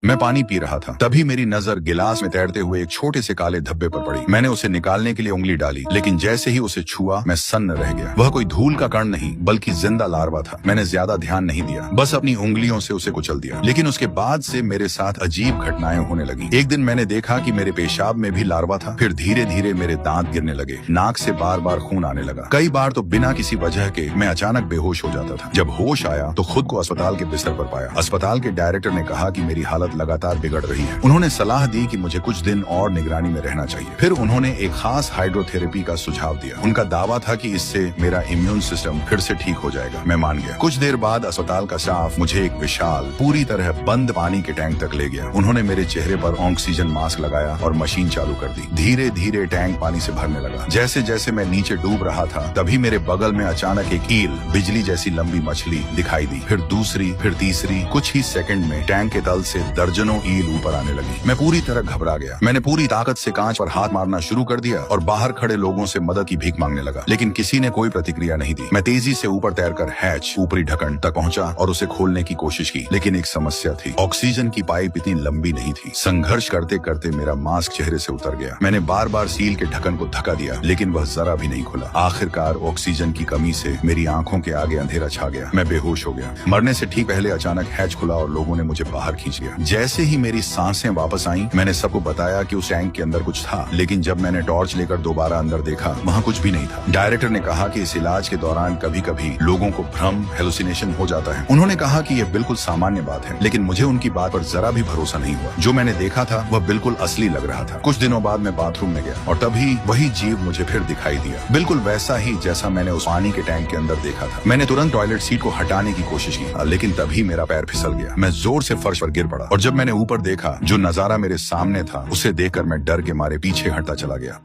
मैं पानी पी रहा था, तभी मेरी नजर गिलास में तैरते हुए एक छोटे से काले धब्बे पर पड़ी। मैंने उसे निकालने के लिए उंगली डाली, लेकिन जैसे ही उसे छुआ मैं सन्न रह गया। वह कोई धूल का कण नहीं बल्कि जिंदा लार्वा था। मैंने ज्यादा ध्यान नहीं दिया, बस अपनी उंगलियों से उसे कुचल दिया। लेकिन उसके बाद से मेरे साथ अजीब घटनाएं होने लगी। एक दिन मैंने देखा कि मेरे पेशाब में भी लार्वा था। फिर धीरे धीरे मेरे दांत गिरने लगे, नाक से बार बार खून आने लगा। कई बार तो बिना किसी वजह के मैं अचानक बेहोश हो जाता था। जब होश आया तो खुद को अस्पताल के बिस्तर पर पाया। अस्पताल के डायरेक्टर ने कहा कि मेरी हालत लगातार बिगड़ रही है। उन्होंने सलाह दी कि मुझे कुछ दिन और निगरानी में रहना चाहिए। फिर उन्होंने एक खास हाइड्रोथेरेपी का सुझाव दिया। उनका दावा था कि इससे मेरा इम्यून सिस्टम फिर से ठीक हो जाएगा। मैं मान गया। कुछ देर बाद अस्पताल का स्टाफ मुझे एक विशाल पूरी तरह बंद पानी के टैंक तक ले गया। उन्होंने मेरे चेहरे पर ऑक्सीजन मास्क लगाया और मशीन चालू कर दी। धीरे धीरे टैंक पानी से भरने लगा। जैसे जैसे मैं नीचे डूब रहा था, तभी मेरे बगल में अचानक एक ईल, बिजली जैसी लंबी मछली दिखाई दी। फिर दूसरी, फिर तीसरी। कुछ ही सेकंड में टैंक के तल से दर्जनों ईल ऊपर आने लगी। मैं पूरी तरह घबरा गया। मैंने पूरी ताकत से कांच पर हाथ मारना शुरू कर दिया और बाहर खड़े लोगों से मदद की भीख मांगने लगा, लेकिन किसी ने कोई प्रतिक्रिया नहीं दी। मैं तेजी से ऊपर तैरकर हैच, ऊपरी ढक्कन तक पहुंचा और उसे खोलने की कोशिश की, लेकिन एक समस्या थी। ऑक्सीजन की पाइप इतनी लंबी नहीं थी। संघर्ष करते करते मेरा मास्क चेहरे से उतर गया। मैंने बार बार सील के ढक्कन को धक्का दिया, लेकिन वह जरा भी नहीं खुला। आखिरकार ऑक्सीजन की कमी से मेरी आंखों के आगे अंधेरा छा गया। मैं बेहोश हो गया। मरने से ठीक पहले अचानक हैच खुला और लोगों ने मुझे बाहर खींच लिया। जैसे ही मेरी सांसें वापस आईं, मैंने सबको बताया कि उस टैंक के अंदर कुछ था, लेकिन जब मैंने टॉर्च लेकर दोबारा अंदर देखा, वहाँ कुछ भी नहीं था। डायरेक्टर ने कहा कि इस इलाज के दौरान कभी कभी लोगों को भ्रम, हेलुसिनेशन हो जाता है। उन्होंने कहा कि यह बिल्कुल सामान्य बात है, लेकिन मुझे उनकी बात पर जरा भी भरोसा नहीं हुआ। जो मैंने देखा था वह बिल्कुल असली लग रहा था। कुछ दिनों बाद मैं बाथरूम में गया और तभी वही जीव मुझे फिर दिखाई दिया, बिल्कुल वैसा ही जैसा मैंने उस पानी के टैंक के अंदर देखा था। मैंने तुरंत टॉयलेट सीट को हटाने की कोशिश की, लेकिन तभी मेरा पैर फिसल गया। मैं जोर से फर्श पर गिर पड़ा और जब मैंने ऊपर देखा, जो नजारा मेरे सामने था, उसे देखकर मैं डर के मारे पीछे हटता चला गया।